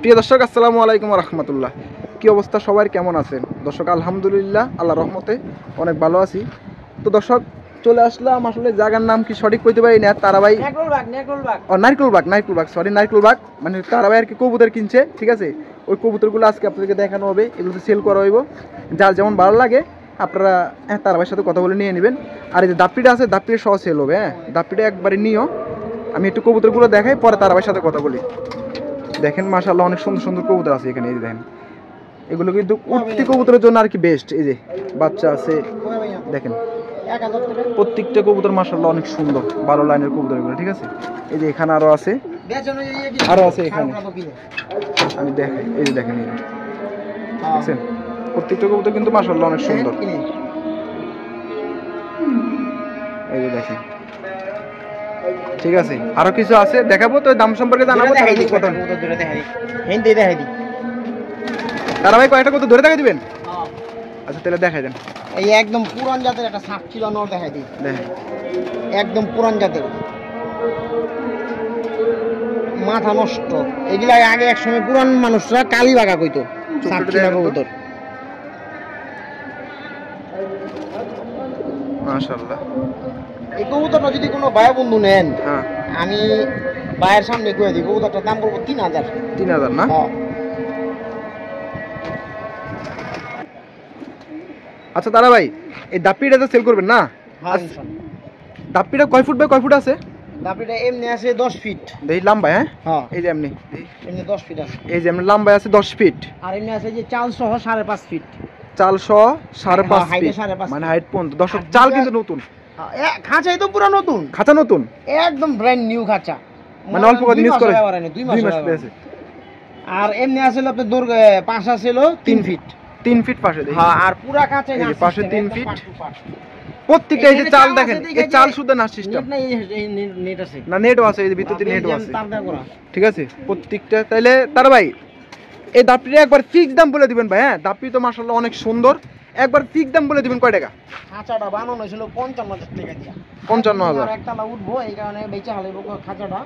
প্রিয় দর্শক, আসসালামু আলাইকুম রহমতুল্লাহ। কি অবস্থা সবার, কেমন আছেন দর্শক? আলহামদুলিল্লাহ, আল্লাহ রহমতে অনেক ভালো আছি। তো দর্শক, চলে আসলাম, আসলে জায়গার নাম কি সঠিক কইতে পারি না। তারাবাই নারকেলবাগ, সরি নারকেলবাগ, মানে তারাবাই আর কি কবুতর কিনছে, ঠিক আছে। ওই কবুতরগুলো আজকে আপনাদেরকে দেখানো হবে, এগুলো সেল করা হইব। যার যেমন ভালো লাগে আপনারা তারাবাইয়ের সাথে কথা বলে নিয়ে নেবেন। আর এই যে দাপ্পিটা আছে, দাপ্পিটা সহ সেল হবে। দাপ্পিটা একবারে নিও। আমি একটু কবুতরগুলো দেখাই, পরে তারাবাইয়ের সাথে কথা বলি। দেখেন মাশাআল্লাহ, অনেক সুন্দর সুন্দর কবুতর আছে এখানে। এই দেখেন, এগুলো কিন্তু উঠতি কবুতরের জন্য আর কি বেস্ট। এই যে বাচ্চা আছে, দেখেন প্রত্যেকটা কবুতর মাশাআল্লাহ অনেক সুন্দর, ভালো লাইনের কবুতর এগুলো, ঠিক আছে। এই যে এখানে আরো আছে, এখানে আমি দেখাই। এই যে দেখেন, এই দেখছেন প্রত্যেকটা কবুতর কিন্তু মাশাআল্লাহ অনেক সুন্দর। এই যে দেখেন, ঠিক আছে। আরো কিছু আছে দেখাবো, তো দাম সম্পর্কে জানাবো। তারা ভাই কয়েকটা কত ধরে দেখা দিবেন? আচ্ছা তাহলে দেখাই দেন। এই একদম পুরান জাতের একটা সাপ ছিল, নর দেখাই দিই। একদম পুরান জাতের, মাথা নষ্ট। এগুলা আগে এক সময় পুরান মানুষরা কালী বাগা কইতো। সাপ ছিল কবুতর, মাশাআল্লাহ। এই কবুতরটা যদি কোনো ভাই বন্ধু নেন, আমি ভাইয়ের সামনে কয়ে দিই, কবুতরটার দাম পড়বো 3000। 3000 না? আচ্ছা তারা ভাই, এই দাপ্পিটা তো সেল করবেন না? দাপ্পিটা কয় ফুট বাই কয় ফুট আছে? দাপ্পিটা এমনি আছে 10 ফিট। দেখি লম্বা, এই যে এমনি 10 ফিট আছে। এই যে এমনি লম্বা আছে 10 ফিট। আর এমনি আছে যে চাল সহ 5.5 ফিট। চাল সহ 5.5 ফিট, মানে হাইট পর্যন্ত। দর্শক, চাল কিন্তু নতুন, খাঁচাই তো পুরো নতুন, খাঁচা নতুন, একদম ব্র্যান্ড নিউ খাঁচা, মানে অল্প কদিন ইউজ করে, 2 মাস হয়েছে। আর এমনি আছিল আপনার দূর পাশা ছিল 3 ফিট, 3 ফিট পাশে। আর পুরা কাঁচা এই যে পাশে 3 ফিট প্রত্যেকটা। এই যে চাল দেখেন, এই চাল শুদ্ধ না সিস্টেম নেট আছে না? নেটও আছে, এই যে ভিতরে নেটও আছে, ঠিক আছে প্রত্যেকটা। তাইলে তার ভাই এই দাপ্পিটা একবার ফিক্স দাম বলে দিবেন ভাই। দাপ্পি তো মাশাআল্লাহ অনেক সুন্দর, একবার ফিক্স দাম বলে দিবেন। কয় টাকা? খাঁচাটা বানানো হয়েছিল 55,000 টাকা দিয়া। 55,000 একতলা উঠবো, এই কারণে বেচা হালাইবো খাঁচাটা।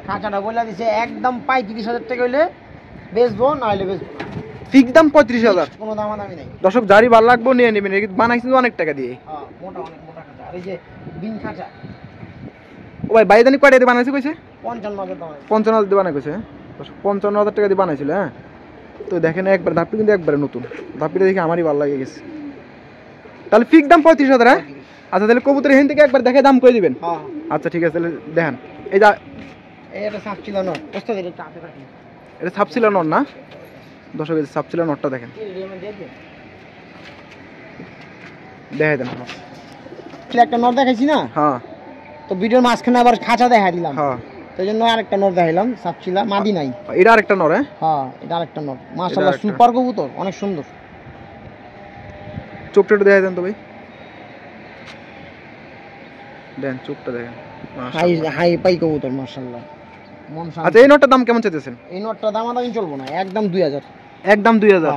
খাঁচাটা বলে দিছে একদম 35,000 টাকা হইলে বেচবো, না হইলে বেচবো। ফিক্স দাম 35,000, কোনো দামাদামি নাই। দর্শক যারই ভালো লাগবে নিয়ে নেবেন। বানাইছেন অনেক টাকা দিয়ে, মোটা, অনেক মোটা খাঁচা। আর এই যে বিন খাঁচা, ও ভাই বাইদানি কয় টাকা দিয়ে বানাইছে কইছে? 55,000 দাম। 55,000 দিয়ে বানাই কইছে। 55,000 টাকা দিয়ে বানাইছিল। তো দেখেন একবার দাপ্পি কিন্তু একবারে নতুন। দাপ্পিটা দেখে আমারই ভালো লাগে গেছে। তাহলে ফিক্স দাম 35,000। আচ্ছা তাহলে কবুতর এখান থেকে একবার দেখে দাম করে দিবেন। আচ্ছা ঠিক আছে, তাহলে দেখেন। এই যা এটা সাপ ছিল নর, কষ্ট দিলে চাপে রাখি। এটা সাপ ছিল নর না? দর্শক, এই সাপ ছিল নরটা দেখেন, দেখাই দেন। একটা নর দেখাইছি না? তো ভিডিওর মাঝখানে আবার খাঁচা দেখাই দিলাম, সেই জন্য আরেকটা নর দেখাইলাম। সাপ ছিল, মাদি নাই। এটা আরেকটা নর? এটা আরেকটা নর। মাশাআল্লাহ সুপার কবুতর, অনেক সুন্দর। চোখটা একটু দেখাই দেন তো ভাই, দেন চোখটা দেখেন। হাই পাই কবুতর মাশাআল্লাহ। আচ্ছা এই নটটার দাম কেমন চাইতেছেন? এই নটটার দাম আমি চলবো না, একদম 2000। একদম 2000?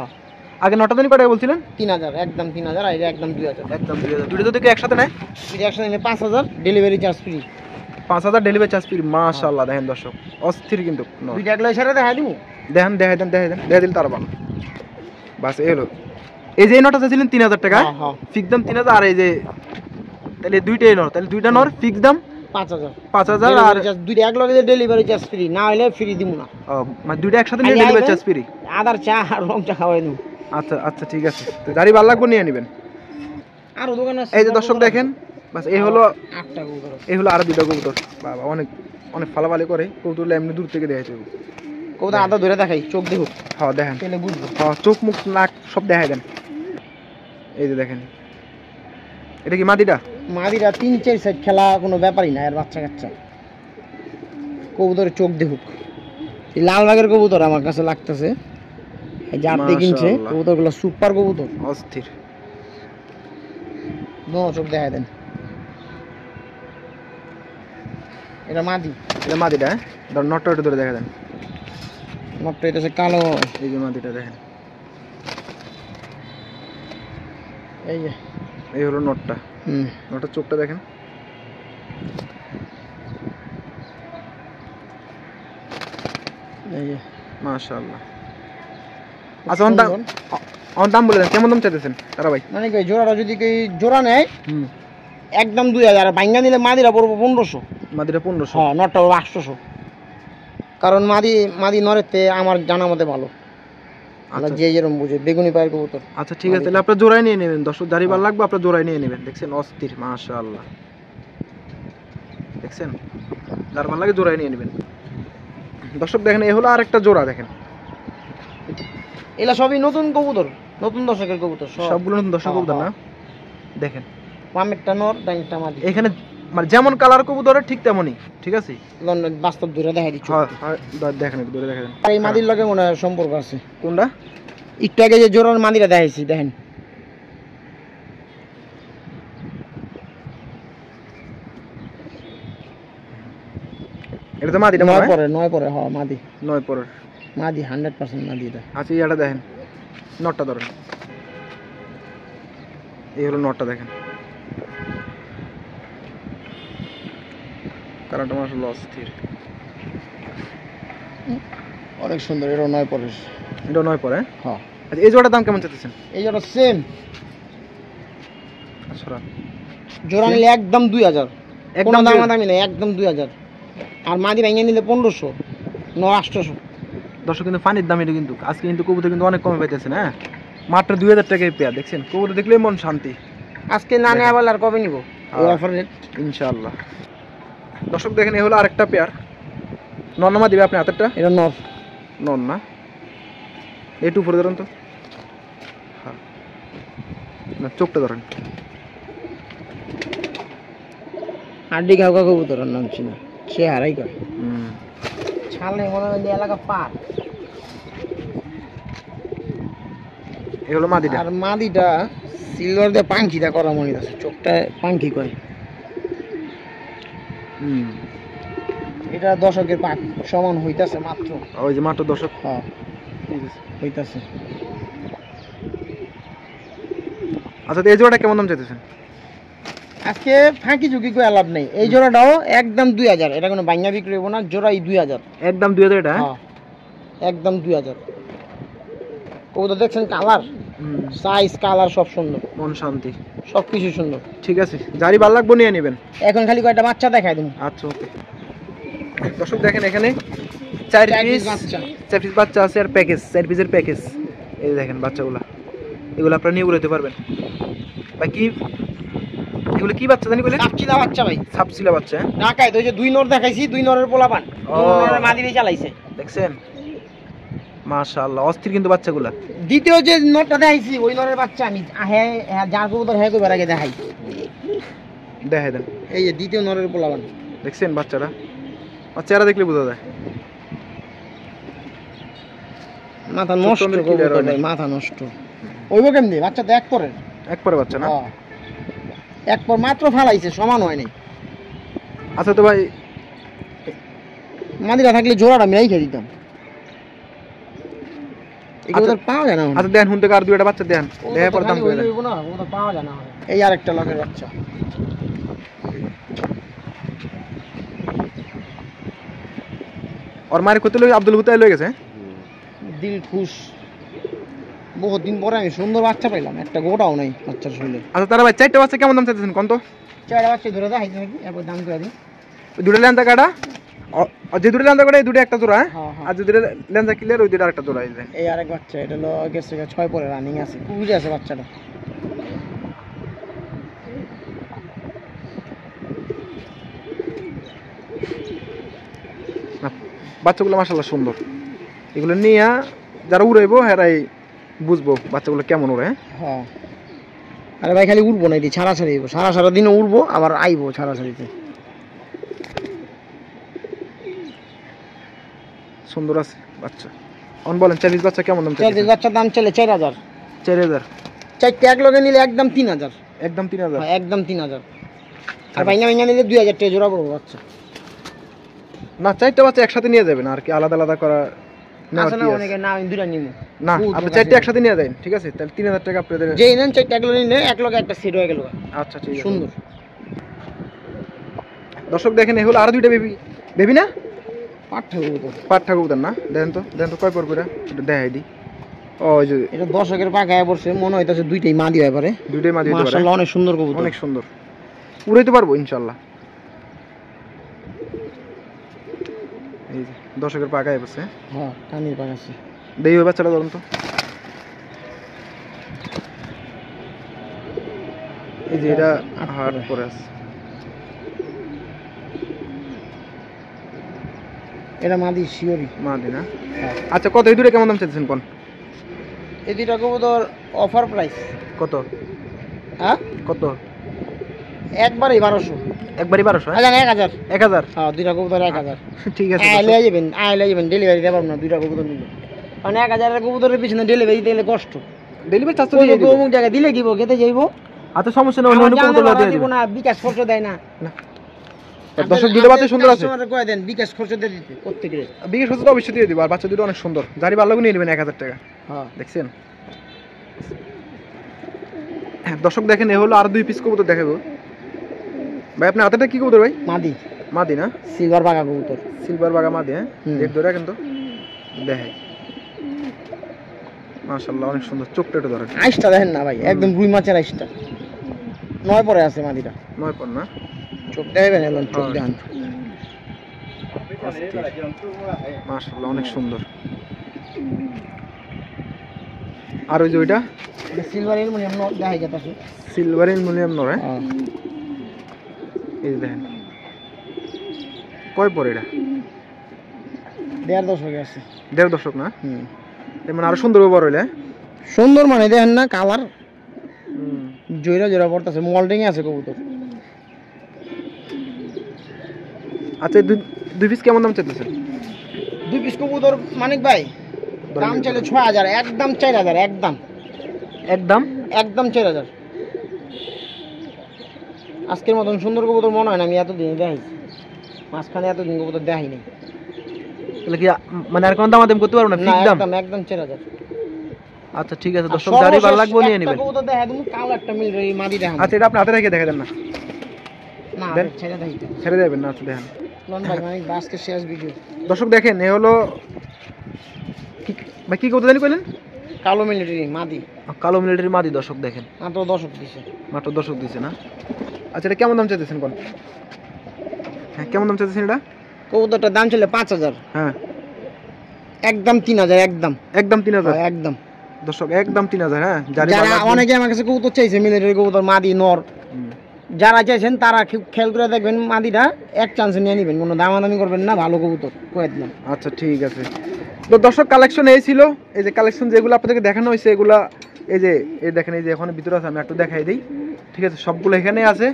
আগে নটটা দাম কত টাকা বলছিলেন? 3000, একদম 3000। আর এটা একদম 2000। একদম 2000। দুটো যদি একসাথে নেয়? দুটো একসাথে নিলে 5000, delivery charge free. 5000 delivery charge free. মাশাআল্লাহ, দেখেন দর্শক অস্থির কিন্তু। দুইটা একলা ইশারা দেখাই দিমু, দেখেন দেখাই দেন, দেখাই দিলে তার ভালো। বাস এই হলো। এই যে নটটা চাইছিলেন 3000 টাকা, ফিক্স দাম 3000। আর এই যে তাহলে দুইটাই নর, তাহলে দুইটা নর ফিক্স দাম 5000। আর দুইটা একলা ডেলিভারি চার্জ ফ্রি, না হলে ফ্রি দিমু না। মানে দুইটা একসাথে নিয়ে ডেলিভারি চার্জ ফ্রি। আদার চা আর রং চা খাওয়াই দিমু। আচ্ছা আচ্ছা ঠিক আছে, তো যারই ভালো লাগবে নিয়ে নেবেন। আর দোকান আছে, এই যে দর্শক দেখেন, বাস এই হলো 8টা কবুতর। এই হলো আরো দুইটা কবুতর। বাবা অনেক অনেক ফালাফালি করে কবুতর, এমনি দূর থেকে দেখাইছে কবুতর। আদা ধরে দেখাই, চোখ দেখুক। দেখেন, তাহলে বুঝবো। চোখ মুখ নাক সব দেখাই দেন। এই যে দেখেন, এটা কি মাদিটা? মাদিরা 3-4 সাইড খেলা কোনো ব্যাপারই না, আর বাচ্চা কাচ্চা। কবুতরের চোখ দেখুক। এই লালবাগের কবুতর আমার কাছে লাগতেছে, এই যে আপনি কিনছে কবুতরগুলো সুপার কবুতর, অস্থির। চোখ দেখাই দেন। এটা মাদি, এটা মাদিটা। নটটা একটু ধরে দেখা দেন। নটটা এটা কালো। এই যে মাদিটা দেখেন, এই যে এই হলো নটটা। নটটার চোখটা দেখেন। এই যে মাশাআল্লাহ। আচ্ছা অন দাম বলে দেন, কেমন দাম চাইতেছেন তারা ভাই? মানে কি জোড়াটা যদি কি জোড়া নেয় একদম 2000, ভাঙ্গা নিলে মাদিরা পড়বো 1500। মাদিরা 1500? হ্যাঁ, নটটা 800। কারণ মাদি নরেতে আমার জানা মতে ভালো। আচ্ছা, যে যেরকম বুঝে বেগুনি পায়ের কবুতর। আচ্ছা ঠিক আছে, তাহলে আপনারা জোড়াই নিয়ে নেবেন। দর্শক যারই ভালো লাগবে আপনারা জোড়াই নিয়ে নেবেন। দেখছেন অস্থির, মাশাআল্লাহ। দেখছেন, যার ভালো লাগে জোড়াই নিয়ে নেবেন। দর্শক দেখেন, এই হলো আরেকটা জোড়া। দেখেন এলা সবই নতুন কবুতর, নতুন দর্শকের কবুতর, সবগুলো নতুন দর্শক কবুতর না? দেখেন মামেরটা নর, ডাইংটা মাদি। এখানে মানে যেমন কালার কবুতরের ঠিক তেমনই, ঠিক আছে? লন্ডন বাস্তব দূরে দেখা দিচ্ছি। হ্যাঁ দেখেন, একটু দূরে দেখেন। আর এই মাদির লগে মনে হয় সম্পর্ক আছে। কোনটা? একটু আগে যে জোড়ার মাদিরা দেখাইছি, দেখেন। এটা তো মাদিটা 9 পরে, 9 পরে। হ্যাঁ মাদি, 9 পরের মাদি 100% মাদি এটা। আচ্ছা, এটা দেখেন, নটটা ধরেন। এই হলো নটটা, দেখেন কারণটা মাশাআল্লাহ অস্থির, অনেক সুন্দর। এটা 9 পরে। এটা 9 পরে? হ্যাঁ। আচ্ছা, এই জোড়াটার দাম কেমন চাইতেছেন? এই জোড়া সেম। আচ্ছা, জোড়া নিলে একদম 2000, একদম দামি নেই, একদম 2000। আর মাদি ভেঙে নিলে 1500, 800। দর্শক কিন্তু পানির দাম এটা, কিন্তু আজকে কিন্তু কবুতর কিন্তু অনেক কমে পাইতেছে না, মাত্র 2000 টাকায় পেয়ার। দেখছেন কবুতর দেখলেই মন শান্তি। আজকে না নেওয়া বলে আর কবে নিব ইনশাআল্লাহ। দর্শক দেখেন, এই হলো আরেকটা পেয়ার। নন্নামা দিবে আপনি হাতেরটা? এটা নর। নন না, একটু উপরে ধরেন তো। হ্যাঁ, না চোখটা ধরেন। হাড্ডি খাওয়া কবুতর নাম ছিল, সে হারাই করে। ছালে মনে হয় এলাকা পার। এই হলো মাদিটা। আর মাদিটা সিলভার দিয়ে পাঙ্খিটা করা মনে আছে, চোখটা পাঙ্খি করে। এটা দশকের পাক সমান হইতাছে মাত্র। ওই যে মাত্র দশক। হ্যাঁ হইতাছে। আচ্ছা, এই জোড়াটা কেমন দাম চাইতেছেন? আজকে ফাঁকি ঝুঁকি করে লাভ নেই। এই জোড়াটাও একদম 2000। এটা কোনো বাইঙ্গা বিক্রি হবো না, জোড়াই 2000। একদম 2000? এটা একদম 2000। কবুতর দেখছেন কালার, সাইজ, কালার সব সুন্দর, মন শান্তি, সব কিছু সুন্দর। ঠিক আছে, যারই ভালো লাগবে নিয়ে নেবেন। এখন খালি কয়টা বাচ্চা দেখাই দিন। আচ্ছা ওকে। দর্শক দেখেন, এখানে 4 পিস বাচ্চা আছে, আর প্যাকেজ 4 পিসের প্যাকেজ। এই দেখেন বাচ্চাগুলো, এগুলো আপনারা নিয়ে উড়াতে পারবেন। ভাই কি এগুলো কি বাচ্চা জানি বলে? সাপচিলা বাচ্চা ভাই, সাপচিলা বাচ্চা। ঢাকায় তো ওই যে 2 নর দেখাইছি, 2 নরের পোলাপান, 2 নরের মাদিরে চালাইছে। দেখছেন মাশাআল্লাহ, অস্থির কিন্তু বাচ্চাগুলো। দ্বিতীয় যে নরটা দেখাইছি ওই নরের বাচ্চা আমি হ্যাঁ যার কবুতর হ্যাঁ কইবার আগে দেখাই, দেখাই দেন। এই যে দ্বিতীয় নরের পোলাপান। দেখছেন বাচ্চারা, চেহারা দেখলে বোঝা যায়। মাথা নষ্ট কবুতর ভাই, মাথা নষ্ট। ওইব কেমনে? বাচ্চা তো এক পরে বাচ্চা না? এক পর মাত্র ফালাইছে, সমান হয় নাই। আচ্ছা তো ভাই, মাদিরা থাকলে জোড়াটা আমি রেখে দিতাম। এগুলো পাওয়া যায় না। আচ্ছা দেন, হুন থেকে আর 2টা বাচ্চা দেন, দেখে পরে দাম করে দেন। ওটা পাওয়া যায় না। এই আরেকটা লগের বাচ্চা। ওর মায়ের কত লোক আব্দুল হুতাই লয়ে গেছে, দিল খুশ। বহুত দিন পরে আমি সুন্দর বাচ্চা পাইলাম, একটা গোটাও নাই বাচ্চার শুনলে। আচ্ছা তারা ভাই 4টা বাচ্চা কেমন দাম চাইতেছেন কোন তো? 4টা বাচ্চা ধরে দেখাইছে নাকি, এরপর দাম করে দিই। 2টা লেন্সা কাটা, যে 2টা লেন্সা কাটা এই 2টা একটা জোড়া, হ্যাঁ আর যে 2টা লেন্সা ক্লিয়ার ওই 2টা আরেকটা জোড়া। এই আরেক বাচ্চা, এটা হলো গেছে 6 পরে রানিং আছে, বুঝে আছে বাচ্চাটা। বাচ্চাগুলো মাশাআল্লাহ সুন্দর। এগুলো নিয়ে যারা উড়াইবো হেরাই বুঝবো বাচ্চাগুলো কেমন উড়ে। হ্যাঁ, আরে ভাই খালি উড়বো না, এটি ছাড়া ছাড়িব, সারা দিনও উড়বো, আবার আইবো ছাড়া ছাড়িতে। সুন্দর আছে বাচ্চা। অন বলেন 4 পিস বাচ্চা কেমন দাম? 4 পিস বাচ্চার দাম চলে 4000। 4000? 4টা এক লগে নিলে একদম 3000। একদম 3000? হ্যাঁ একদম 3000। আর ভাইঙ্গা নিলে 2000 টাকা জোড়া পড়বে বাচ্চা। না, 4টা বাচ্চা একসাথে নিয়ে যাবেন, আর কি আলাদা আলাদা করা আসলে অনেকে না, আমি 2টা নিব না, আপনি 4টা একসাথে নিয়ে যাবেন, ঠিক আছে? তাহলে 3000 টাকা আপনাদের। যেই নেন 4টা এক লগে নিলে এক লগে একটা সেট হয়ে গেল। আচ্ছা ঠিক আছে, সুন্দর। দর্শক দেখেন, এই হলো আর 2টা বেবি না? পাঠা কবুতর না? দেখেন তো কয় পর করে দেখাই দিই। ও ওই যে এটা দর্শকের পাখায় পড়ছে, মনে হইতাছে দুইটাই মাদি হয় পারে। দুইটাই মাদি হতে পারে। মাশাআল্লাহ অনেক সুন্দর কবুতর, অনেক সুন্দর, উড়াইতে পারবো ইনশাআল্লাহ। এই যে দর্শকের পাখায় পড়ছে। হ্যাঁ কানির পাখা আছে। দেই ওই বাচ্চাটা ধরুন তো। এই যে এটা হাট পরে আছে। এটা মাদি শিওরি মাদি না? আচ্ছা কত এই দুটো কেমন দাম চাইছেন কোন? এই দুইটা কবুতর অফার প্রাইস। কত? হ্যাঁ কত? একবারই 1200। একবারই 1200? আচ্ছা 1000। 1000? হ্যাঁ দুইটা কবুতর 1000। ঠিক আছে আইলে যাবেন ডেলিভারি দেব না দুইটা কবুতর নিলে, মানে 1000 এর কবুতরের পিছনে ডেলিভারি দিলে কষ্ট। ডেলিভারি চার্জ তো দিয়ে দিব, অমুক জায়গায় দিলে দিব, খেতে যাইবো। আচ্ছা সমস্যা নেই, অন্য কবুতর দিয়ে দিব না, বিকাশ খরচ দেয় না। দর্শক দুটো বাচ্চা সুন্দর আছে, কাস্টমারে কয় দেন বিকাশ খরচ দিয়ে দিতে প্রত্যেককে। বিকাশ খরচ তো অবশ্যই দিয়ে দিব, আর বাচ্চা দুটো অনেক সুন্দর, যারি ভালো লাগে নিয়ে নেবেন 1000 টাকা। হ্যাঁ দেখছেন দর্শক, দেখেন এ হলো আর 2 পিস কবুতর দেখাবো। ভাই আপনার হাতেটা কি কবুতর ভাই? মাদি। মাদি না? সিলভার বাগা কবুতর। সিলভার বাগা মাদি। হ্যাঁ রেড ধরে কিন্তু দেখে মাশাআল্লাহ অনেক সুন্দর, চোখটা একটু ধরেন। আইসটা দেখেন না ভাই, একদম রুই মাছের আইসটা। 9 পরে আছে মাদিটা। 9 পর না? চোখ দেখবেন এলন, চোখ দেখেন মাশাআল্লাহ অনেক সুন্দর। আর ওই যে ওইটা সিলভার অ্যালুমিনিয়াম নট দেখাই যাচ্ছে। সিলভার অ্যালুমিনিয়াম নয়? এই দেখেন কয় পর এটা? 1.5 দশক আছে। 1.5 দশক না? মানে আরো সুন্দর বড় হইলে। সুন্দর মানে দেখেন না কালার জয়রা জয়রা পড়তেছে, মোল্ডিং এ আছে কবুতর। আচ্ছা 2 পিস কেমন দাম চাইতেছেন? 2 পিস কবুতর মানিক ভাই দাম চাইলে 6000, একদম 4000। একদম একদম একদম 4000। আজকের মতন সুন্দর কবুতর মনে হয় না আমি এতদিন দেখাইছি, মাঝখানে এতদিন কবুতর দেখাই নাই। তাহলে কি মানে আর কোন দাম আদম করতে পারবো না? ফিক্স দাম একদম 4000। আচ্ছা ঠিক আছে দর্শক, যারই ভালো লাগবে নিয়ে নেবেন। কবুতর দেখা তুমি কালো একটা মিল রে মাদি দেখা। আচ্ছা এটা আপনি হাতে রেখে দেখা দেন না? না ছেড়ে দেই, ছেড়ে দেবেন না? আচ্ছা দেখেন লন ভাই মানে আজকে শেষ ভিডিও। দর্শক দেখেন এ হলো ভাই কি কবুতর জানি কইলেন? কালো মিলিটারি মাদি। কালো মিলিটারি মাদি। দর্শক দেখেন মাত্র 10 দিছে। মাত্র 10 দিছে না? আচ্ছা এটা কেমন দাম চাইতেছেন কোন? হ্যাঁ কেমন দাম চাইতেছেন এটা? কবুতরটার দাম ছিল 5000। হ্যাঁ একদম 3000। একদম 3000? একদম দর্শক একদম 3000। হ্যাঁ যারা অনেকে আমার কাছে কবুতর চাইছে মিলিটারি কবুতর মাদি নর, যারা চাইছেন তারা খেয়াল করে দেখবেন মাদিটা এক চান্সে নিয়ে নেবেন, কোনো দামাদামি করবেন না, ভালো কবুতর কয়ে দিলাম। আচ্ছা ঠিক আছে। তো দর্শক কালেকশন এই ছিল, এই যে কালেকশন যেগুলো আপনাদেরকে দেখানো হয়েছে এগুলা এই যে এই দেখেন, এই যে এখানে ভিতরে আছে, আমি একটু দেখাই দিই। ঠিক আছে সবগুলো এখানে আছে।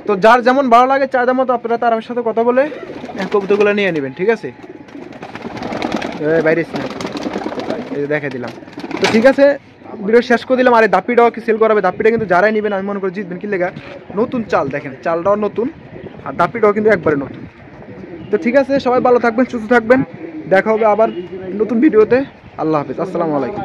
তো যার যেমন ভালো লাগে চার মতো আপনারা তার সাথে কথা বলে কবুতরগুলো নিয়ে নেবেন। ঠিক আছে বাইরে এই যে দেখাই দিলাম। তো ঠিক আছে ভিডিও শেষ করে দিলাম। আর এই দাপিটাও কি সেল করাবে, দাপিটা কিন্তু যারাই নেবেন আমি মনে করি জিতবেন। কি লেগা নতুন চাল, দেখেন চালটাও নতুন আর দাপিটাও কিন্তু একবারে নতুন। তো ঠিক আছে সবাই ভালো থাকবেন, সুস্থ থাকবেন, দেখা হবে আবার নতুন ভিডিওতে। আল্লাহ হাফেজ, আসসালামু আলাইকুম।